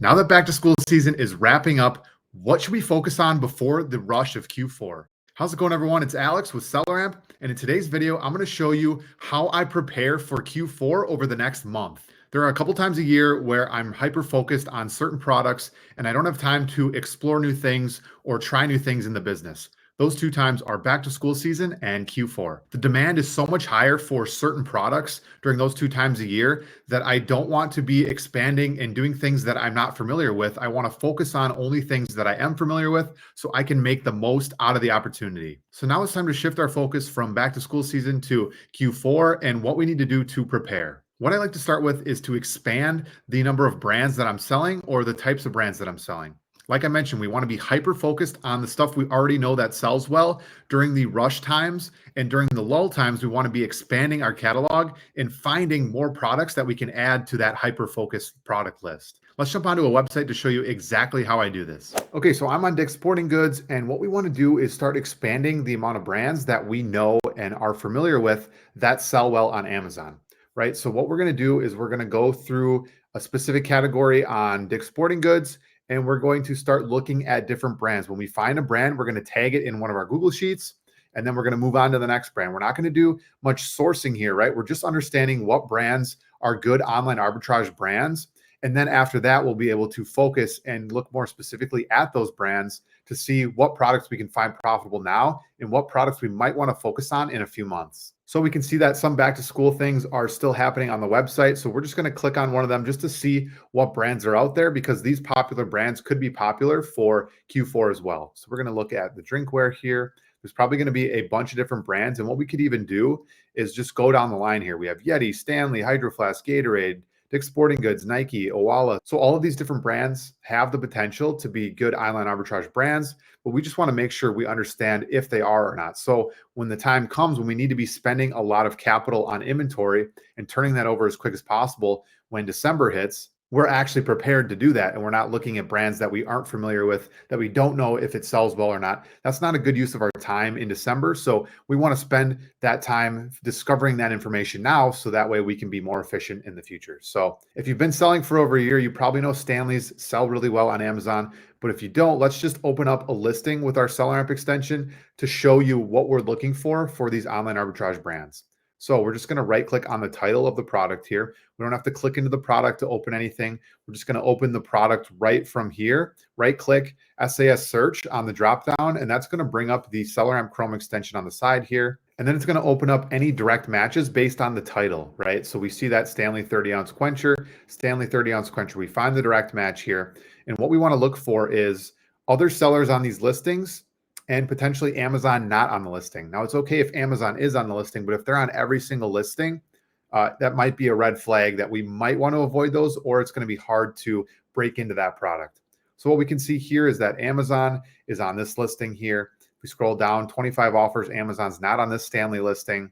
Now that back to school season is wrapping up, what should we focus on before the rush of Q4? How's it going, everyone? It's Alex with SellerAmp, and in today's video, I'm going to show you how I prepare for Q4 over the next month. There are a couple times a year where I'm hyper focused on certain products and I don't have time to explore new things or try new things in the business. Those two times are back to school season and Q4. The demand is so much higher for certain products during those two times a year that I don't want to be expanding and doing things that I'm not familiar with. I want to focus on only things that I am familiar with so I can make the most out of the opportunity. So now it's time to shift our focus from back to school season to Q4 and what we need to do to prepare. What I like to start with is to expand the number of brands that I'm selling or the types of brands that I'm selling. Like I mentioned, we want to be hyper focused on the stuff we already know that sells well during the rush times, and during the lull times, we want to be expanding our catalog and finding more products that we can add to that hyper focused product list. Let's jump onto a website to show you exactly how I do this. Okay, so I'm on Dick's Sporting Goods, and what we want to do is start expanding the amount of brands that we know and are familiar with that sell well on Amazon, right? So what we're going to do is we're going to go through a specific category on Dick's Sporting Goods, and we're going to start looking at different brands. When we find a brand, we're going to tag it in one of our Google Sheets, and then we're going to move on to the next brand. We're not going to do much sourcing here, right? We're just understanding what brands are good online arbitrage brands. And then after that, we'll be able to focus and look more specifically at those brands to see what products we can find profitable now and what products we might want to focus on in a few months. So we can see that some back to school things are still happening on the website. So we're just going to click on one of them just to see what brands are out there, because these popular brands could be popular for Q4 as well. So we're going to look at the drinkware here. There's probably going to be a bunch of different brands. And what we could even do is just go down the line here. We have Yeti, Stanley, Hydro Flask, Gatorade, Dick's Sporting Goods, Nike, Owala. So all of these different brands have the potential to be good online arbitrage brands, but we just want to make sure we understand if they are or not. So when the time comes when we need to be spending a lot of capital on inventory and turning that over as quick as possible, when December hits, we're actually prepared to do that. And we're not looking at brands that we aren't familiar with, that we don't know if it sells well or not. That's not a good use of our time in December. So we want to spend that time discovering that information now, so that way we can be more efficient in the future. So if you've been selling for over a year, you probably know Stanley's sell really well on Amazon. But if you don't, let's just open up a listing with our SellerAmp extension to show you what we're looking for these online arbitrage brands. So we're just going to right click on the title of the product here. We don't have to click into the product to open anything. We're just going to open the product right from here, right click SAS search on the drop down, and that's going to bring up the SellerAmp Chrome extension on the side here. And then it's going to open up any direct matches based on the title, right? So we see that Stanley 30-ounce quencher, Stanley 30-ounce quencher. We find the direct match here. And what we want to look for is other sellers on these listings and potentially Amazon not on the listing. Now, it's okay if Amazon is on the listing, but if they're on every single listing, that might be a red flag that we might want to avoid those, or it's going to be hard to break into that product. So what we can see here is that Amazon is on this listing here. We scroll down, 25 offers. Amazon's not on this Stanley listing.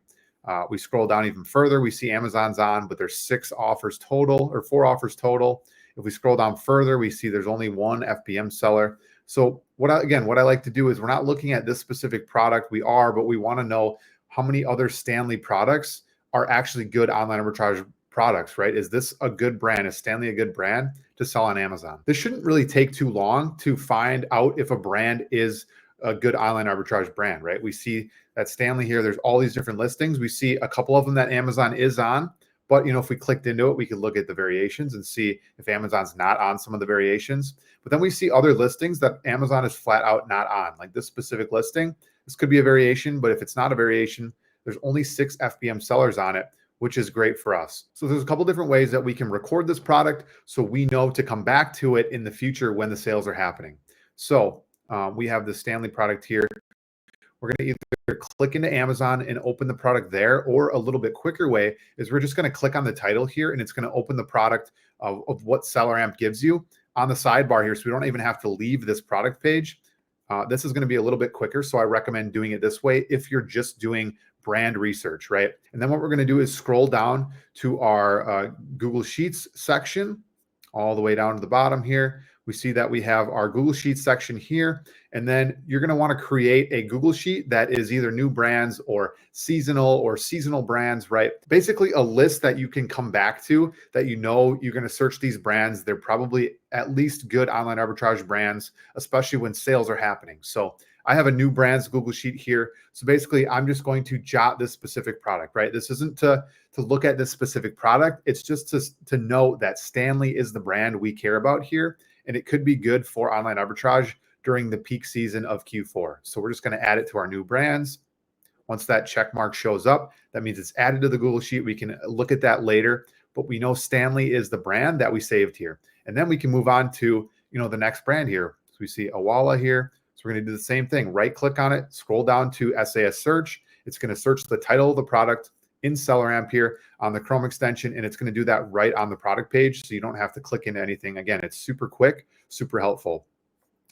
We scroll down even further. We see Amazon's on, but there's 6 offers total, or 4 offers total. If we scroll down further, we see there's only one FBM seller. So what I like to do is, we're not looking at this specific product. We are, but we want to know how many other Stanley products are actually good online arbitrage products, right? Is this a good brand? Is Stanley a good brand to sell on Amazon? This shouldn't really take too long to find out if a brand is a good online arbitrage brand, right? We see that Stanley here, there's all these different listings. We see a couple of them that Amazon is on. But, if we clicked into it, we could look at the variations and see if Amazon's not on some of the variations. But then we see other listings that Amazon is flat out not on, like this specific listing. This could be a variation, but if it's not a variation, there's only 6 FBM sellers on it, which is great for us. So there's a couple different ways that we can record this product so we know to come back to it in the future when the sales are happening. So we have the Stanley product here. We're going to either click into Amazon and open the product there, or a little bit quicker way is we're just going to click on the title here, and it's going to open the product of what SellerAmp gives you on the sidebar here. So we don't even have to leave this product page. This is going to be a little bit quicker. So I recommend doing it this way if you're just doing brand research, right? And then what we're going to do is scroll down to our Google Sheets section, all the way down to the bottom here. We see that we have our Google Sheets section here, and then you're going to want to create a Google Sheet that is either new brands or seasonal brands, right? Basically a list that you can come back to, that you know you're going to search these brands. They're probably at least good online arbitrage brands, especially when sales are happening. So I have a new brands Google Sheet here. So basically I'm just going to jot this specific product, right? This isn't to look at this specific product. It's just to note that Stanley is the brand we care about here, and it could be good for online arbitrage during the peak season of Q4. So we're just going to add it to our new brands. Once that check mark shows up, that means it's added to the Google Sheet. We can look at that later, but we know Stanley is the brand that we saved here. And then we can move on to, the next brand here. So we see Awala here. So we're going to do the same thing. Right click on it, scroll down to SAS search. It's going to search the title of the product in SellerAmp here on the Chrome extension, and it's going to do that right on the product page. So you don't have to click into anything. Again, it's super quick, super helpful.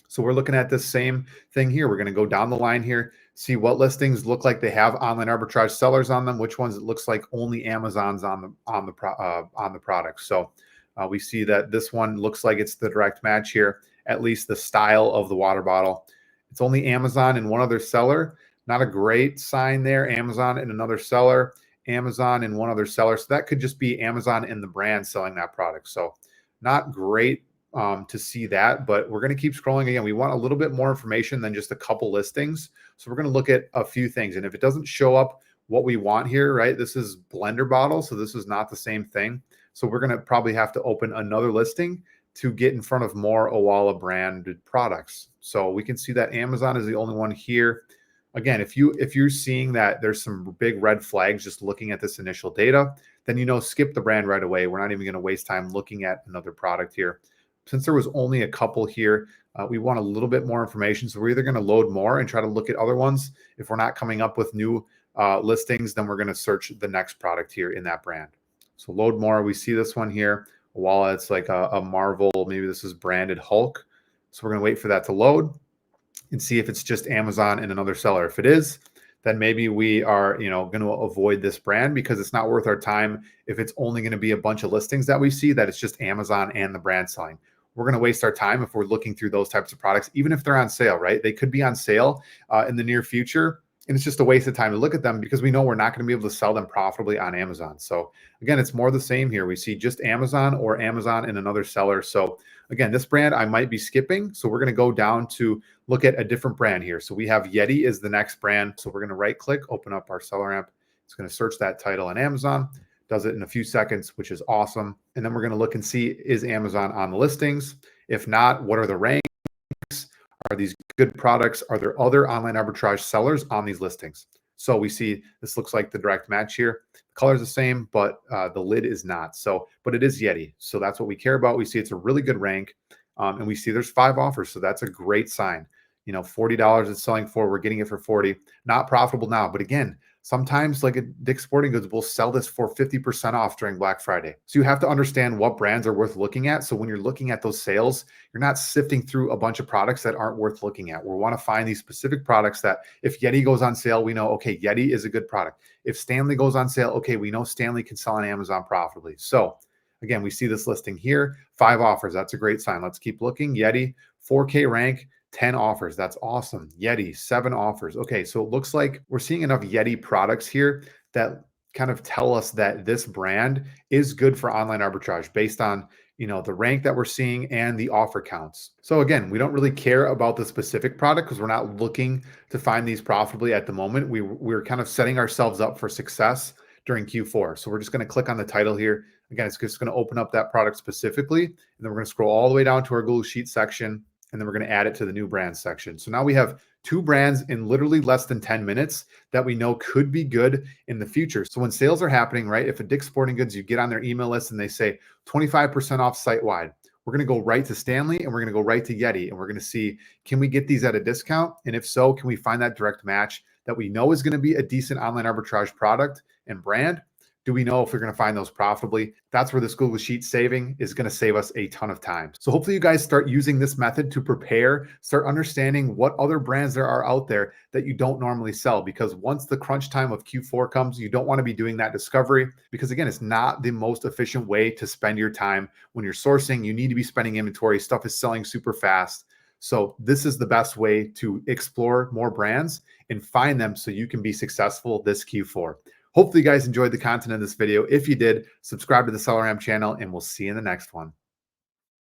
So we're looking at this same thing here. We're going to go down the line here, see what listings look like they have online arbitrage sellers on them, which ones it looks like only Amazon's on the product. So we see that this one looks like it's the direct match here, at least the style of the water bottle. It's only Amazon and one other seller. Not a great sign there. Amazon and another seller, Amazon and one other seller. So that could just be Amazon and the brand selling that product. So not great to see that, but we're going to keep scrolling again. We want a little bit more information than just a couple listings. So we're going to look at a few things. And if it doesn't show up what we want here, right? This is blender bottle. So this is not the same thing. So we're going to probably have to open another listing to get in front of more Awala branded products. So we can see that Amazon is the only one here. Again, if you're seeing that there's some big red flags just looking at this initial data, then skip the brand right away. We're not even going to waste time looking at another product here. Since there was only a couple here, we want a little bit more information. So we're either going to load more and try to look at other ones. If we're not coming up with new listings, then we're going to search the next product here in that brand. So load more. We see this one here. While it's like a Marvel, maybe this is branded Hulk. So we're going to wait for that to load and see if it's just Amazon and another seller. If it is, then maybe we are, going to avoid this brand because it's not worth our time if it's only going to be a bunch of listings that we see that it's just Amazon and the brand selling. We're going to waste our time if we're looking through those types of products, even if they're on sale, right? They could be on sale in the near future. And it's just a waste of time to look at them because we know we're not going to be able to sell them profitably on Amazon. So again, it's more the same here. We see just Amazon or Amazon and another seller. So again, this brand I might be skipping. So we're going to go down to look at a different brand here. So we have Yeti is the next brand. So we're going to right click, open up our SellerAmp. It's going to search that title on Amazon. Does it in a few seconds, which is awesome. And then we're going to look and see, is Amazon on the listings? If not, what are the ranks? Are these good products? Are there other online arbitrage sellers on these listings? So we see this looks like the direct match here. The color is the same, but the lid is not. So, but it is Yeti. So that's what we care about. We see it's a really good rank. And we see there's 5 offers. So that's a great sign. $40 it's selling for. We're getting it for 40. Not profitable now. But again, sometimes like at Dick's Sporting Goods, we'll sell this for 50% off during Black Friday. So you have to understand what brands are worth looking at. So when you're looking at those sales, you're not sifting through a bunch of products that aren't worth looking at. We want to find these specific products that if Yeti goes on sale, we know, okay, Yeti is a good product. If Stanley goes on sale, okay, we know Stanley can sell on Amazon profitably. So again, we see this listing here, 5 offers. That's a great sign. Let's keep looking. Yeti, 4K rank, 10 offers. That's awesome. Yeti, 7 offers. Okay, so it looks like we're seeing enough Yeti products here that kind of tell us that this brand is good for online arbitrage based on, the rank that we're seeing and the offer counts. So again, we don't really care about the specific product because we're not looking to find these profitably at the moment. We're kind of setting ourselves up for success during Q4. So we're just going to click on the title here. Again, it's just going to open up that product specifically. And then we're going to scroll all the way down to our Google Sheet section. And then we're going to add it to the new brands section. So now we have 2 brands in literally less than 10 minutes that we know could be good in the future. So when sales are happening, right? If a Dick's Sporting Goods, you get on their email list and they say 25% off site-wide, we're going to go right to Stanley and we're going to go right to Yeti. And we're going to see, can we get these at a discount? And if so, can we find that direct match that we know is going to be a decent online arbitrage product and brand Do we know if we're going to find those profitably? That's where this Google Sheet saving is going to save us a ton of time. So hopefully you guys start using this method to prepare, start understanding what other brands there are out there that you don't normally sell. Because once the crunch time of Q4 comes, you don't want to be doing that discovery, because again, it's not the most efficient way to spend your time. When you're sourcing, you need to be spending inventory. Stuff is selling super fast. So this is the best way to explore more brands and find them so you can be successful this Q4. Hopefully you guys enjoyed the content in this video. If you did, subscribe to the SellerAmp channel, and we'll see you in the next one.